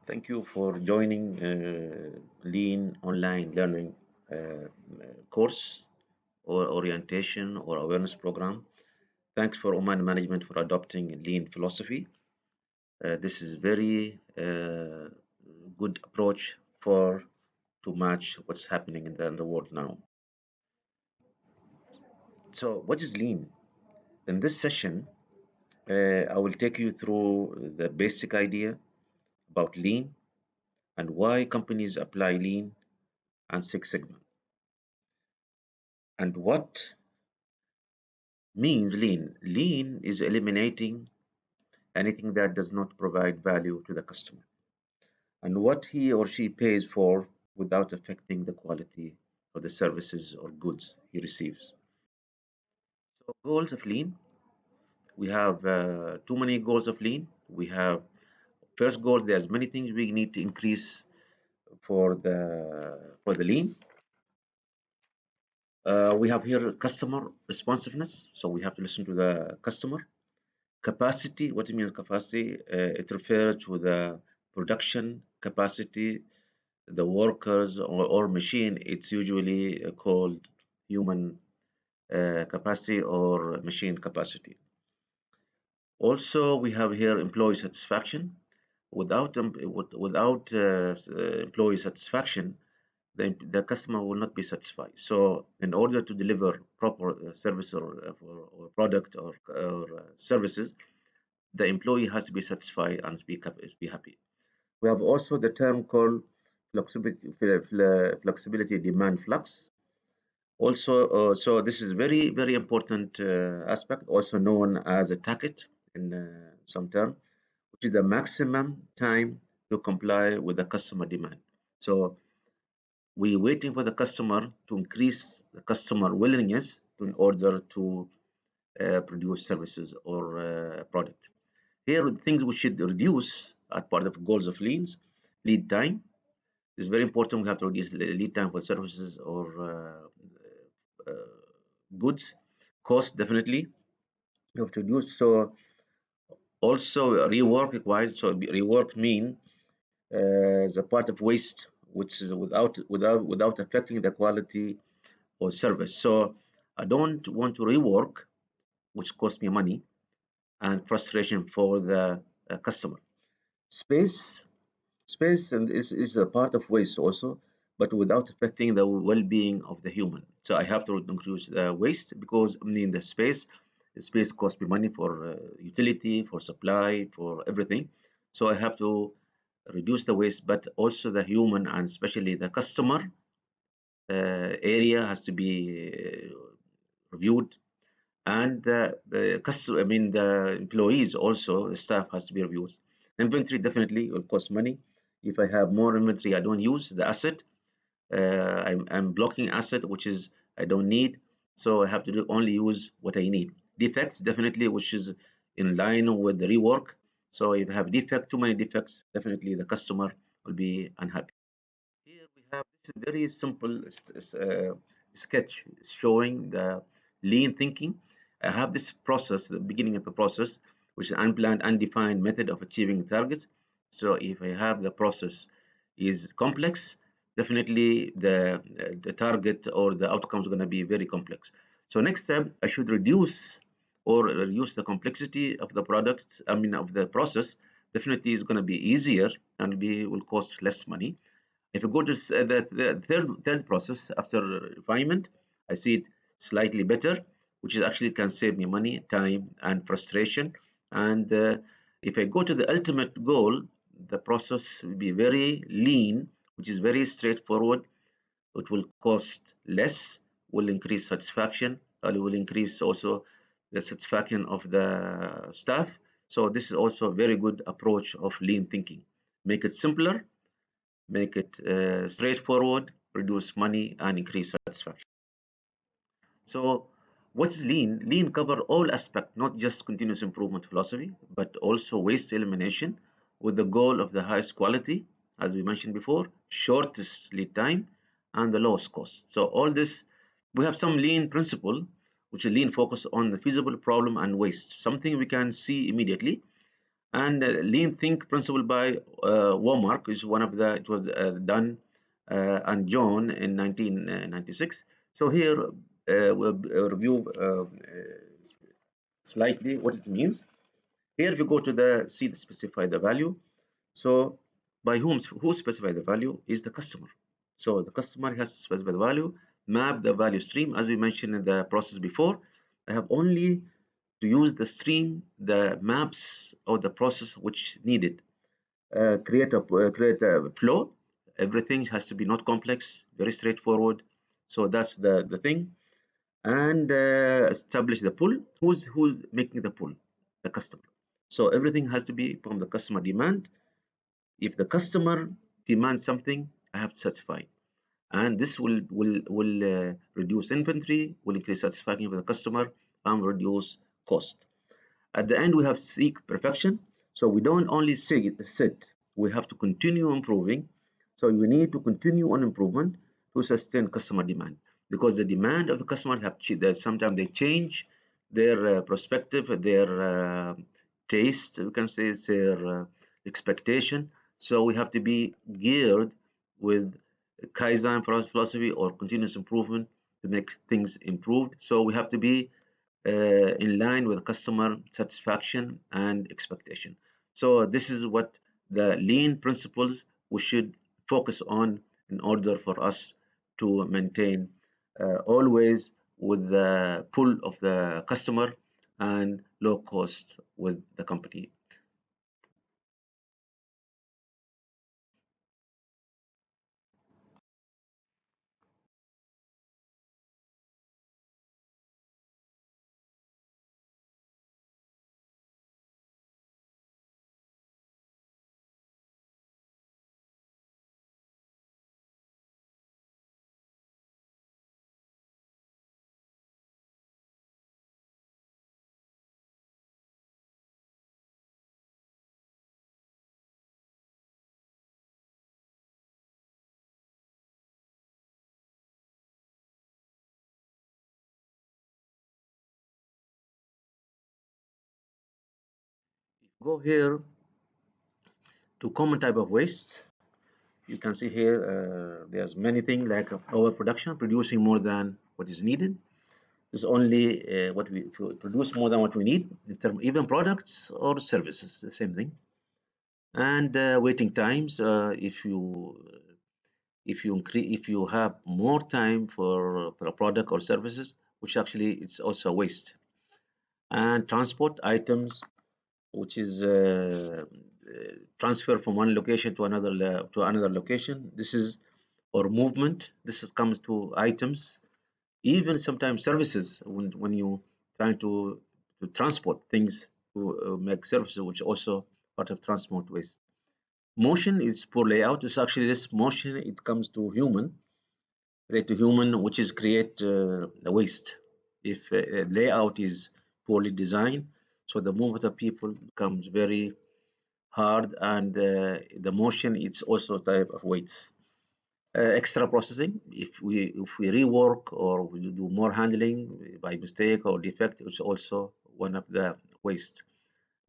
Thank you for joining Lean Online Learning course or orientation or awareness program. Thanks for Oman Management for adopting Lean philosophy. This is very good approach for to match what's happening in the world now. So, what is Lean? In this session, I will take you through the basic idea about Lean and why companies apply Lean and Six Sigma and what means lean. Lean is eliminating anything that does not provide value to the customer and what he or she pays for without affecting the quality of the services or goods he receives. So, goals of lean. We have too many goals of lean. We have first goal. There's many things we need to increase for the lean. We have here customer responsiveness. So we have to listen to the customer. Capacity, what it means capacity, it refers to the production capacity, the workers or machine. It's usually called human capacity or machine capacity. Also, we have here employee satisfaction. Without employee satisfaction, the customer will not be satisfied. So, in order to deliver proper service or product or services, the employee has to be satisfied and be happy. We have also the term called flexibility demand flux. Also, so this is very important aspect, also known as a target in some term, which is the maximum time to comply with the customer demand. So we waiting for the customer to increase the customer willingness in order to produce services or product. Here, things we should reduce as part of goals of lead time. It's very important we have to reduce lead time for services or goods. Cost, definitely, we have to reduce. So also rework required. So rework mean as a part of waste, which is without affecting the quality or service. So I don't want to rework, which costs me money and frustration for the customer. Space Space and is a part of waste also, but without affecting the well-being of the human. So I have to increase the waste because I mean the space costs me money for utility, for supply, for everything. So I have to reduce the waste, but also the human and especially the customer area has to be reviewed, and the customer, I mean the employees also, the staff has to be reviewed. Inventory definitely will cost money. If I have more inventory, I don't use the asset. I'm blocking asset which is I don't need, so I have to only use what I need. Defects definitely, which is in line with the rework. So if I have too many defects, definitely the customer will be unhappy. Here we have this very simple sketch showing the lean thinking. I have this process, the beginning of the process, which is an unplanned, undefined method of achieving targets. So if I have the process is complex, definitely the target or the outcome is going to be very complex. So next step, I should reduce the complexity of the product, I mean of the process. Definitely is going to be easier and will cost less money. If you go to the third process after refinement, I see it slightly better, which is actually can save me money, time, and frustration. And if I go to the ultimate goal, the process will be very lean, which is very straightforward. It will cost less, will increase satisfaction, and it will increase also the satisfaction of the staff. So this is also a very good approach of lean thinking. Make it simpler, make it straightforward, reduce money, and increase satisfaction. So, what is lean? Lean cover all aspects, not just continuous improvement philosophy, but also waste elimination with the goal of the highest quality, as we mentioned before, shortest lead time, and the lowest cost. So, all this, we have some lean principle, which is lean focus on the feasible problem and waste, something we can see immediately. And lean think principle by Womark is one of the, it was done and John in 1996. So here we'll review slightly what it means. Here, if you go to the see the specify the value, so by who specify the value is the customer. So the customer has to specify the value, map the value stream as we mentioned in the process before. I have only to use the stream, the maps or the process which needed. Create a flow. Everything has to be not complex, very straightforward. So that's the thing. And establish the pull. Who's making the pull? The customer. So everything has to be from the customer demand. If the customer demands something, I have to satisfy, and this will reduce inventory, will increase satisfaction for the customer, and reduce cost. At the end, we have seek perfection. So we don't only sit, we have to continue improving. So we need to continue on improvement to sustain customer demand, because the demand of the customer have that sometimes they change their perspective, their taste, we can say, their expectation. So we have to be geared with Kaizen philosophy or continuous improvement to make things improved. So we have to be in line with customer satisfaction and expectation. So this is what the lean principles we should focus on in order for us to maintain always with the pull of the customer and low cost with the company. Go here to common type of waste. You can see here there's many things like overproduction, producing more than what is needed. Is only what we if we produce more than what we need in terms even products or services, the same thing. And waiting times. If you have more time for a product or services, which actually it's also waste. And transport items, which is transfer from one location to another location. This is or movement. This is comes to items, even sometimes services when you trying to transport things to make services, which also part of transport waste. Motion is poor layout. It's actually this motion, it comes to human, relate to human, which is create waste. If layout is poorly designed, so the movement of people becomes very hard, and the motion it's also a type of weight. Extra processing, if we rework or we do more handling by mistake or defect, it's also one of the waste.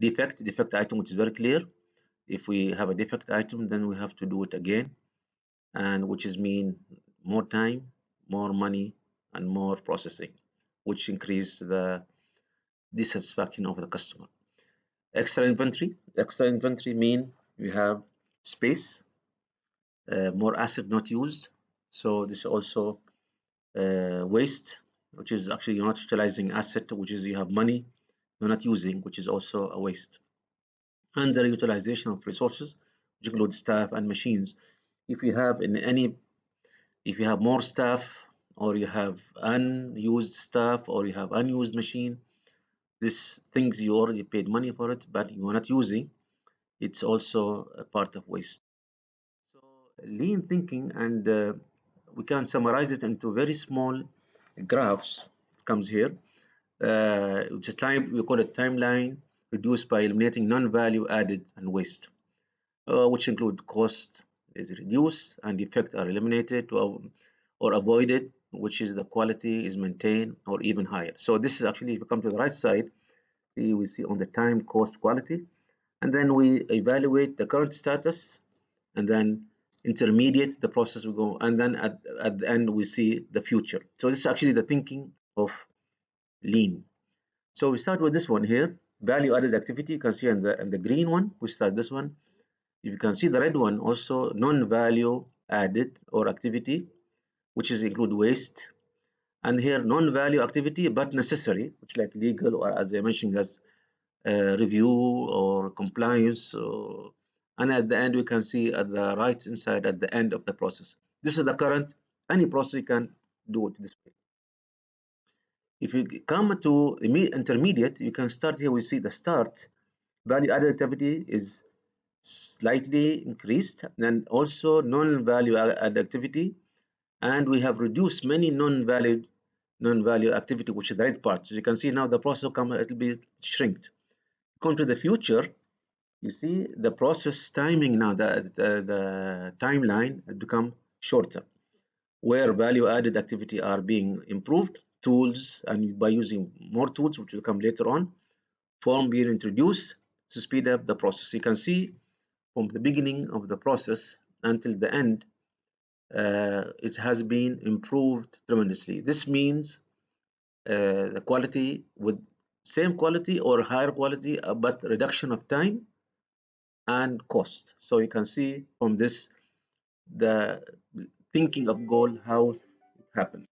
Defect item, which is very clear. If we have a defect item, then we have to do it again, and which is mean more time, more money, and more processing, which increase the dissatisfaction of the customer. Extra inventory mean we have space, more asset not used. So this also waste, which is actually you're not utilizing asset, which is you have money you're not using, which is also a waste. Underutilization of resources, which include staff and machines. If you have in any, if you have more staff, or you have unused staff, or you have unused machine, these things you already paid money for it, but you are not using, it's also a part of waste. So lean thinking, and we can summarize it into very small graphs. It comes here. It's a time, we call it timeline, reduced by eliminating non-value added and waste, which include cost is reduced and effect are eliminated or avoided, which is the quality is maintained or even higher. So this is actually, if you come to the right side, see we see on the time, cost, quality, and then we evaluate the current status, and then intermediate the process we go, and then at the end we see the future. So this is actually the thinking of lean. So we start with this one here, value added activity. You can see in the green one, we start this one. You can see the red one also, non-value added or activity, which is include waste. And here non-value activity but necessary, which like legal, or as I mentioned, as review or compliance. And at the end we can see at the right inside at the end of the process. This is the current. Any process you can do it this way. If you come to intermediate, you can start here. We see the start value added activity is slightly increased, and also non-value added activity, and we have reduced many non-value activity, which is the red part. So you can see now the process come a little bit shrinked. Come to the future, you see the process timing now, the timeline has become shorter, where value added activity are being improved, tools, and by using more tools, which will come later on, form being introduced to speed up the process. You can see from the beginning of the process until the end, it has been improved tremendously. This means the quality with same quality or higher quality, but reduction of time and cost. So you can see from this the thinking of goal, how it happened.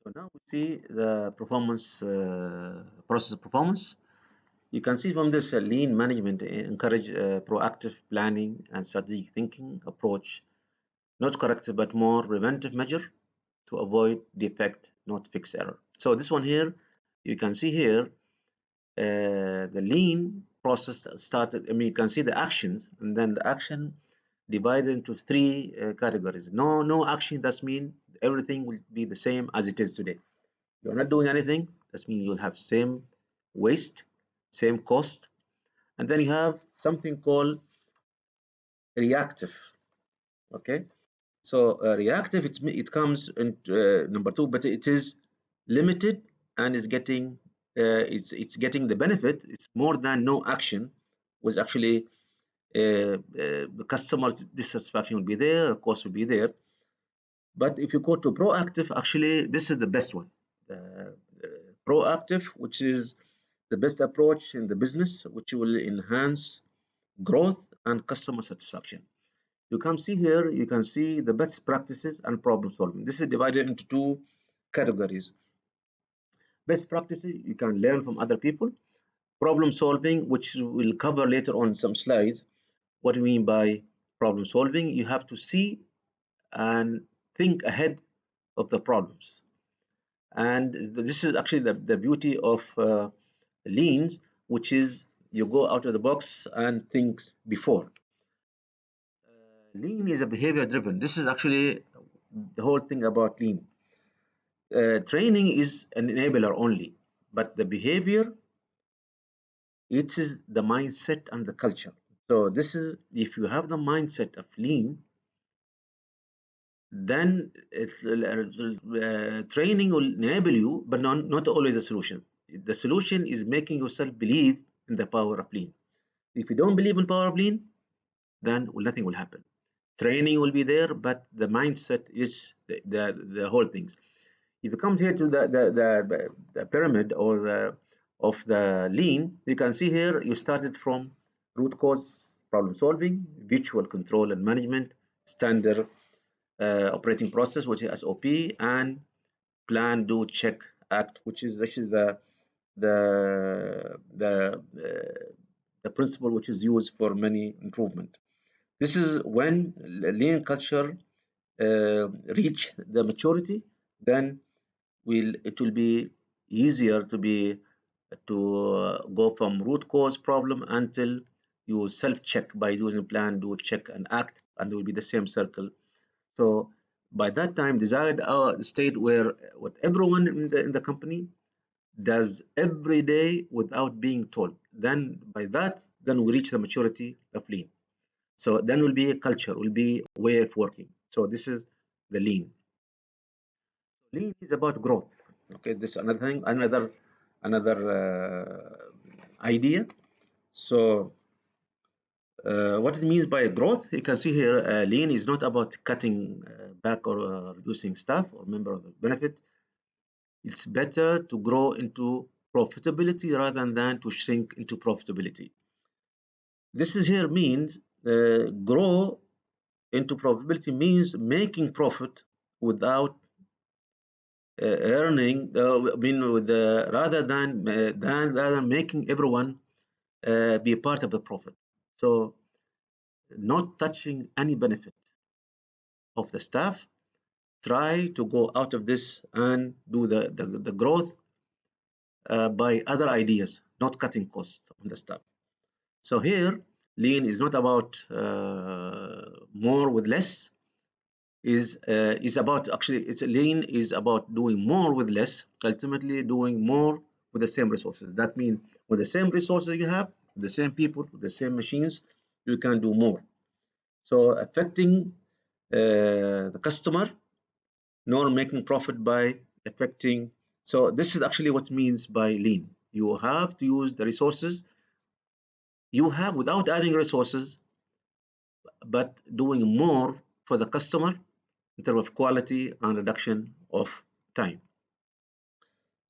So now we see the performance, process performance. You can see from this lean management encourage proactive planning and strategic thinking approach, not corrective but more preventive measure to avoid defect, not fix error. So this one here, you can see here the lean process started. I mean, you can see the actions, and then the action divided into three categories. No action, that means everything will be the same as it is today. You're not doing anything, that means you'll have same waste, same cost. And then you have something called reactive. Okay, so reactive, it comes in number two, but it is limited and is getting it's getting the benefit. It's more than no action, was actually the customer's dissatisfaction will be there, the cost will be there. But if you go to proactive, actually this is the best one. Proactive, which is the best approach in the business, which will enhance growth and customer satisfaction. You can see here, you can see the best practices and problem solving. This is divided into two categories. Best practices, you can learn from other people. Problem solving, which we'll cover later on some slides. What do we mean by problem solving? You have to see and think ahead of the problems. And this is actually the beauty of leans, which is you go out of the box and think before. Lean is a behavior driven. This is actually the whole thing about lean. Training is an enabler only, but the behavior, it is the mindset and the culture. So this is, if you have the mindset of lean, then training will enable you, but not always the solution. The solution is making yourself believe in the power of lean. If you don't believe in power of lean, then nothing will happen. Training will be there, but the mindset is the whole things. If you come here to the pyramid or of the lean, you can see here you started from root cause problem solving, visual control and management, standard operating process, which is SOP, and plan, do, check, act, which is actually the the the principle which is used for many improvement. This is when lean culture reach the maturity, then it will be easier to go from root cause problem until you self check by using plan, do, check, and act, and there will be the same circle. So by that time, desired state where what everyone in the company does every day without being told. Then by that, then we reach the maturity of lean. So then will be a culture, will be a way of working. So this is the lean. Lean is about growth. Okay, this is another thing, another idea. So what it means by growth, you can see here, lean is not about cutting back or reducing staff or member of the benefit. It's better to grow into profitability rather than to shrink into profitability. This is here means grow into profitability means making profit without earning. I mean, with rather than making everyone be a part of the profit. So not touching any benefit of the staff. Try to go out of this and do the growth by other ideas, not cutting costs on the staff. So here, lean is not about more with less. Is about actually it's lean is about doing more with less. Ultimately, doing more with the same resources. That means with the same resources you have, the same people, with the same machines, you can do more. So affecting the customer, nor making profit by affecting. So this is actually what means by lean. You have to use the resources you have without adding resources, but doing more for the customer in terms of quality and reduction of time.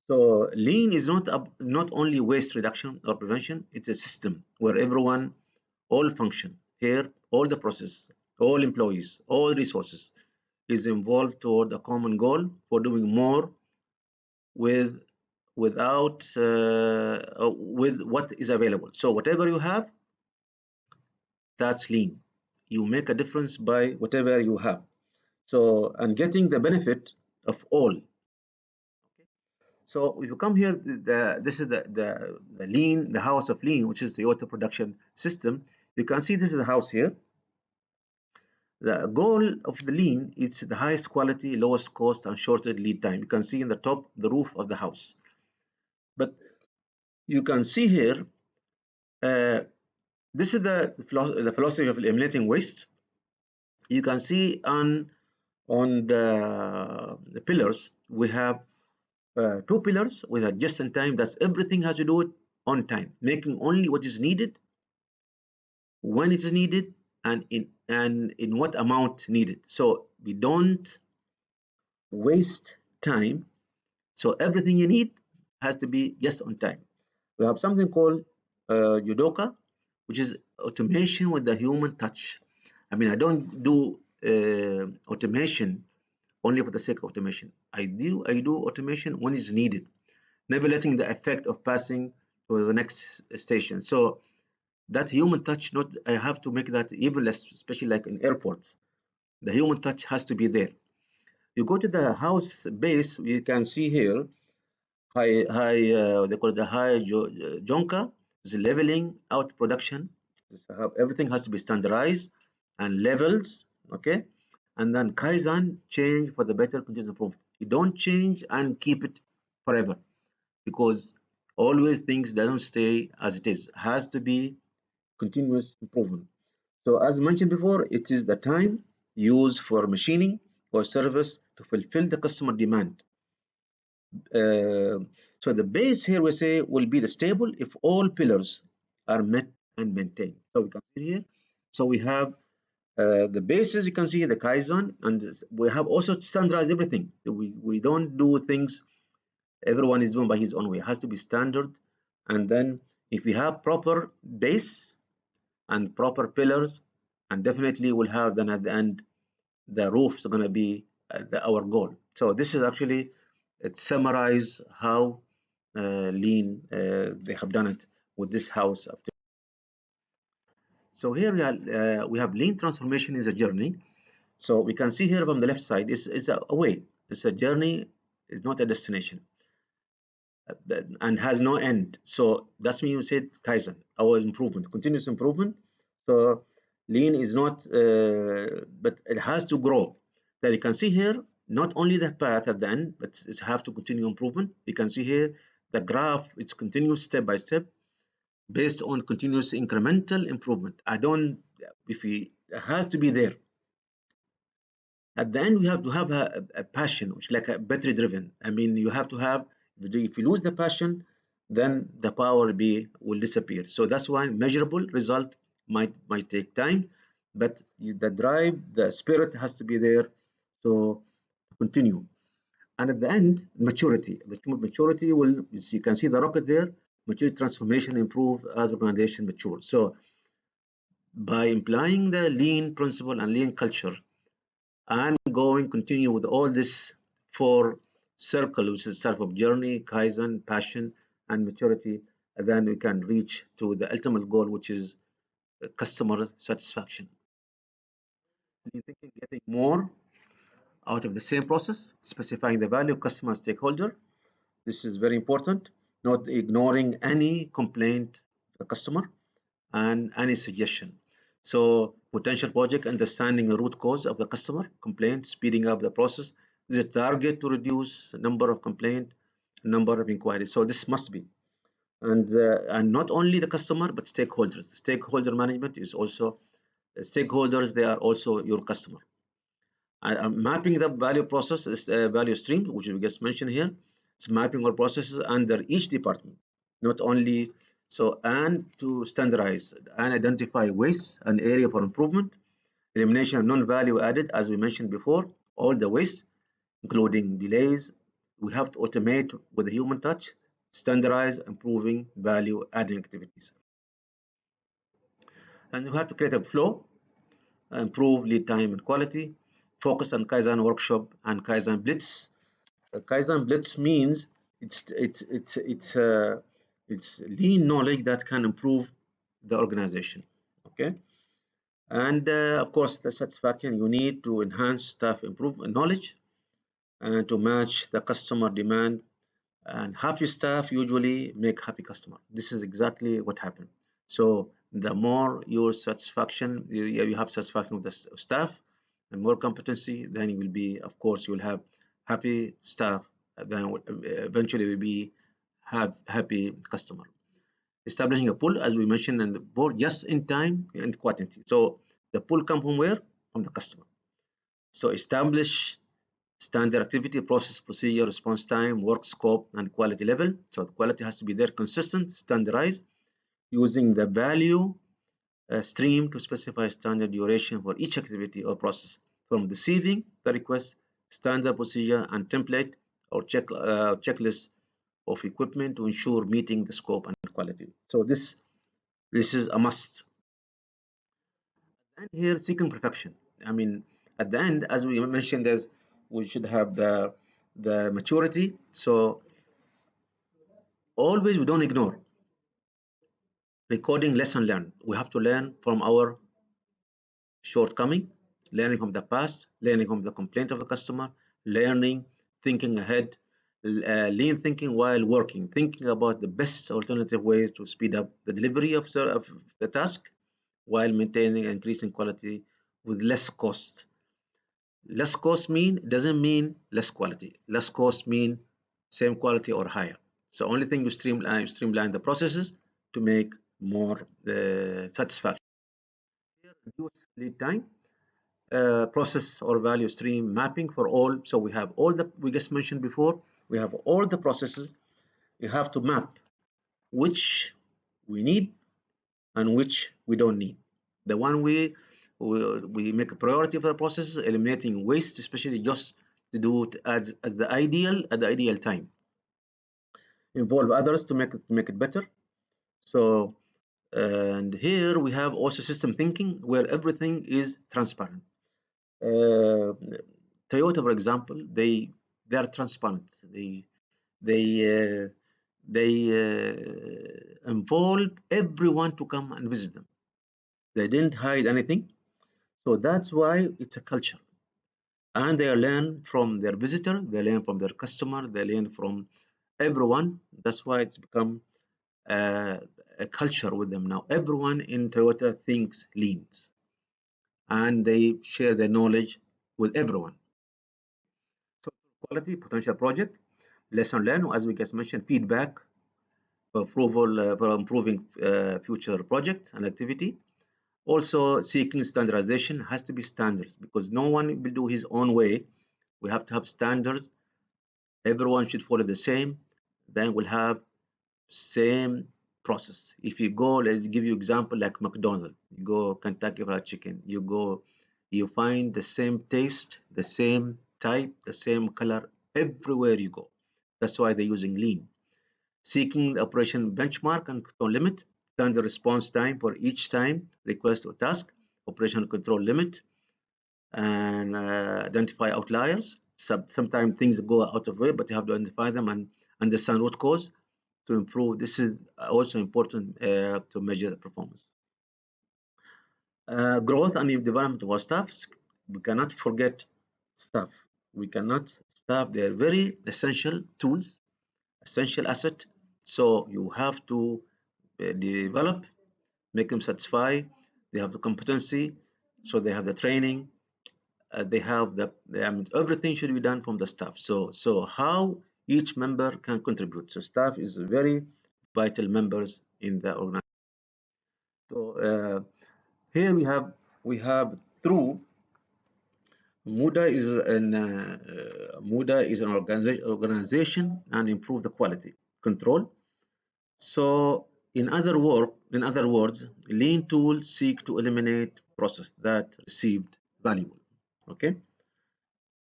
So lean is not only waste reduction or prevention, it's a system where everyone, all function here, all the process, all employees, all resources is involved toward a common goal for doing more with with what is available. So whatever you have, that's lean. You make a difference by whatever you have. So and getting the benefit of all. Okay. So if you come here, this is the lean, the house of lean, which is the auto production system. You can see this is the house here. The goal of the lean is the highest quality, lowest cost, and shortest lead time. You can see in the top the roof of the house. But you can see here, uh, this is the philosophy of eliminating waste. You can see on the pillars we have two pillars with a just in time. That's everything has to do it on time, making only what is needed when it is needed and in what amount needed. So we don't waste time. So everything you need has to be just on time. We have something called Yudoka, which is automation with the human touch. I mean, I don't do automation only for the sake of automation. I do automation when it's needed, never letting the effect of passing to the next station. So that human touch, not I have to make that even less, especially like in airports. The human touch has to be there. You go to the house base, you can see here they call it the high Jonka is leveling out production. Everything has to be standardized and levels, okay? And then Kaizen, change for the better continuous improvement. You don't change and keep it forever because always things doesn't stay as it is. Has to be continuous improvement. So as mentioned before, it is the time used for machining or service to fulfill the customer demand. Uh, so the base here we say will be the stable if all pillars are met and maintained. So we can see here. So we have the bases, you can see the Kaizen, and we have also standardized everything. We don't do things everyone is doing by his own way. It has to be standard. And then if we have proper base and proper pillars, and definitely we'll have then at the end the roof is going to be our goal. So this is actually it summarize how lean they have done it with this house. So here we have lean transformation is a journey. So we can see here from the left side, it's a way. It's a journey, it's not a destination, and has no end. So that's when you said Kaizen, our improvement, continuous improvement. So lean is not, but it has to grow. That you can see here, not only the path at the end, but it have to continue improvement. You can see here the graph, it's continuous step by step based on continuous incremental improvement. I don't, if we, it has to be there. At the end, we have to have a passion, which is like a battery driven. I mean, you have to have, if you lose the passion, then the power will disappear. So that's why measurable result might take time, but the drive, the spirit has to be there. So continue. And at the end, maturity. The maturity will, you can see the rocket there, maturity transformation improve as organization mature. So by implying the lean principle and lean culture, and continue with all this four circle, which is sort of journey, kaizen, passion, and maturity, and then we can reach to the ultimate goal, which is customer satisfaction. Lean thinking, getting more out of the same process, specifying the value customer stakeholder. This is very important, not ignoring any complaint of the customer and any suggestion. So potential project, understanding the root cause of the customer complaint, speeding up the process. The target to reduce the number of complaint, number of inquiries. So this must be. And not only the customer, but stakeholders. Stakeholder management is also, stakeholders, they are also your customer. Mapping the value process is value stream, which we just mentioned here. It's mapping all processes under each department, not only so, and to standardize and identify waste and area for improvement, elimination of non-value added, as we mentioned before, all the waste, including delays. We have to automate with a human touch, standardize, improving value adding activities. And we have to create a flow, improve lead time and quality, focus on Kaizen workshop and Kaizen Blitz. Kaizen Blitz means it's lean knowledge that can improve the organization. Okay, and of course the satisfaction, you need to enhance staff improvement knowledge and to match the customer demand. And happy staff usually make happy customer. This is exactly what happened. So the more your satisfaction, you have satisfaction with the staff and more competency, then you will be, of course, you will have happy staff, then eventually will be have happy customer. Establishing a pull, as we mentioned in the board, just in time and quantity. So the pull come from where? From the customer. So establish standard activity, process, procedure, response time, work scope, and quality level. So the quality has to be there, consistent, standardized, using the value stream to specify standard duration for each activity or process, from receiving the request, standard procedure and template or checklist of equipment to ensure meeting the scope and quality. So this is a must. And here, seeking perfection. I mean, at the end, as we mentioned, we should have the maturity. So always we don't ignore recording lesson learned. We have to learn from our shortcoming, learning from the past, learning from the complaint of the customer, learning, thinking ahead, lean thinking while working, thinking about the best alternative ways to speed up the delivery of the task while maintaining and increasing quality with less cost. Less cost doesn't mean less quality. Less cost mean same quality or higher. So only thing you streamline the processes to make more satisfaction. Reduce lead time, process or value stream mapping for all. So we have all the, we just mentioned before, we have all the processes. You have to map which we need and which we don't need. The one we make a priority for the processes, eliminating waste, especially just to do it as the ideal at the ideal time. Involve others to make it better. So and here we have also system thinking where everything is transparent. Toyota, for example, they are transparent. They uh, they involve everyone to come and visit them. They didn't hide anything. So that's why it's a culture. And they learn from their visitor, they learn from their customer, they learn from everyone. That's why it's become uh, a culture with them now. Everyone in Toyota thinks leans and they share their knowledge with everyone. So quality, potential project, lesson learned, as we just mentioned, feedback, approval for improving future project and activity, Also, seeking standardization has to be standards because no one will do his own way. We have to have standards. Everyone should follow the same. Then we'll have same process. If you go, let's give you example like McDonald's. You go Kentucky Fried Chicken. You go, you find the same taste, the same type, the same color everywhere you go. That's why they're using lean. Seeking the operation benchmark and control limit, standard response time for each time request or task, operation control limit, and identify outliers. Sometimes things go out of way, but you have to identify them and understand root cause to improve. This is also important to measure the performance. Growth and development of our staff. We cannot forget staff. We cannot staff. They are very essential tools, essential asset. So you have to develop, make them satisfied. They have the competency, so they have the training. They have I mean, everything should be done from the staff. So how each member can contribute. So staff is very vital members in the organization. So here we have through Muda is an organization and improve the quality control. So in other words, lean tools seek to eliminate process that received valuable. Okay.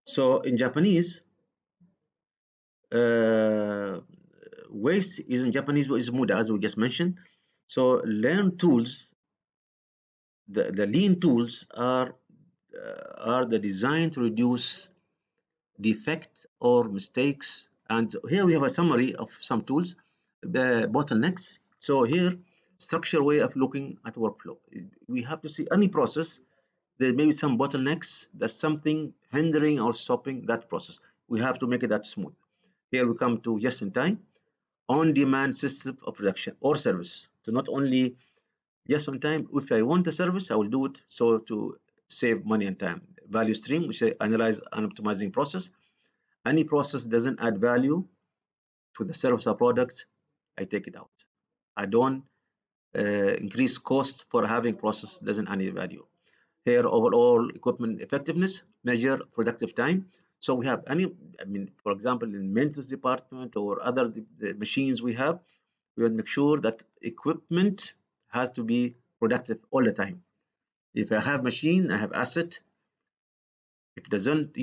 So in Japanese, uh, waste is in Japanese is Muda, as we just mentioned. So learn tools, the lean tools are the design to reduce defect or mistakes. And here we have a summary of some tools, the bottlenecks. So here, structure way of looking at workflow. We have to see any process. There may be some bottlenecks. There's something hindering or stopping that process. We have to make it that smooth. Here we come to just in time, on-demand system of production or service. So not only just on time, if I want the service, I will do it so to save money and time. Value stream, which I analyze and optimizing process. Any process doesn't add value to the service or product, I take it out. I don't increase cost for having process doesn't add any value. Here, overall equipment effectiveness, measure productive time. So we have for example, in maintenance department or other the machines we will make sure that equipment has to be productive all the time. If I have machine, I have asset. If it doesn't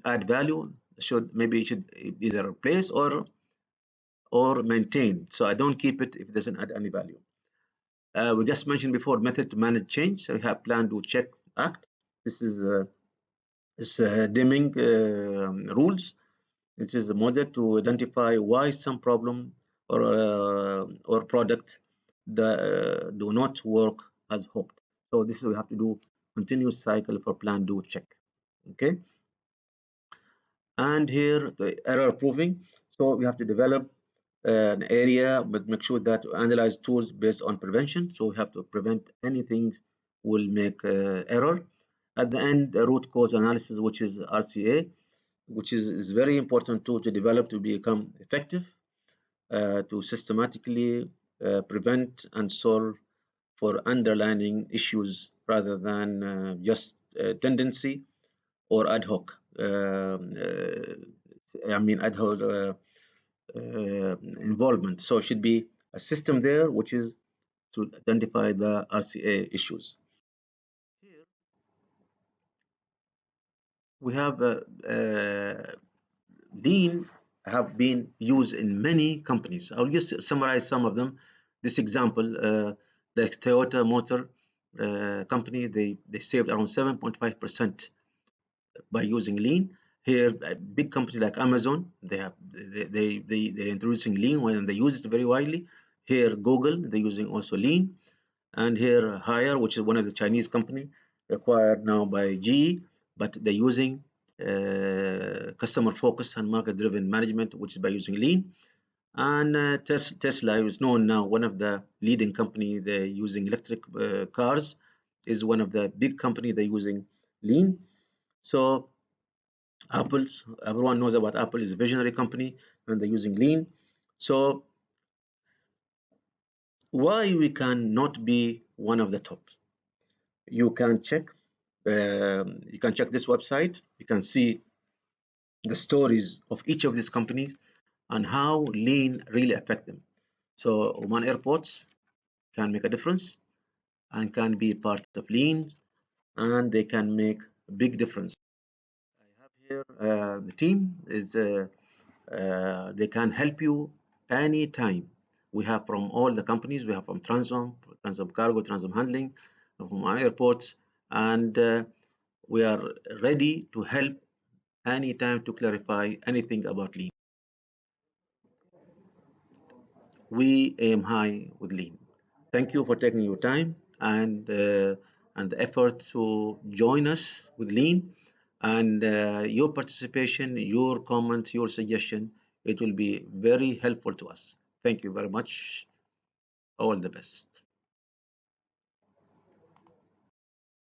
add value, maybe it should either replace or maintain. So I don't keep it if it doesn't add any value. We just mentioned before method to manage change. So we have plan, do, check, act. This is Deming rules. This is a model to identify why some problem or product do not work as hoped. So this is we have to do continuous cycle for plan, do, check. Okay. And here the error proving. So we have to develop an area, but make sure that analyze tools based on prevention. So we have to prevent anything will make error. At the end, the root cause analysis, which is RCA, which is very important tool to develop to become effective, to systematically prevent and solve for underlying issues rather than just tendency or ad hoc. Ad hoc involvement. So it should be a system there which is to identify the RCA issues. Here we have lean have been used in many companies. I'll just summarize some of them. This example, like Toyota Motor company, they saved around 7.5% by using lean. Here, a big company like Amazon, they're introducing lean when they use it very widely. Here, Google, they're using also lean. And here, Haier, which is one of the Chinese company acquired now by GE, but they're using customer focus and market driven management, which is by using lean. And Tesla is known now, one of the leading company. They're using electric cars, is one of the big company. They're using lean. So everyone knows about Apple is a visionary company and they're using lean. So why we cannot be one of the top? You can check this website. You can see the stories of each of these companies and how lean really affect them. So Oman airports can make a difference and can be part of lean, and they can make a big difference. I have here the team is they can help you anytime. We have from all the companies. We have from Transom Cargo, Transom Handling, from our airports, and we are ready to help anytime to clarify anything about lean. We aim high with lean. Thank you for taking your time and the effort to join us with lean, and your participation, your comments, your suggestion. It will be very helpful to us. Thank you very much. All the best.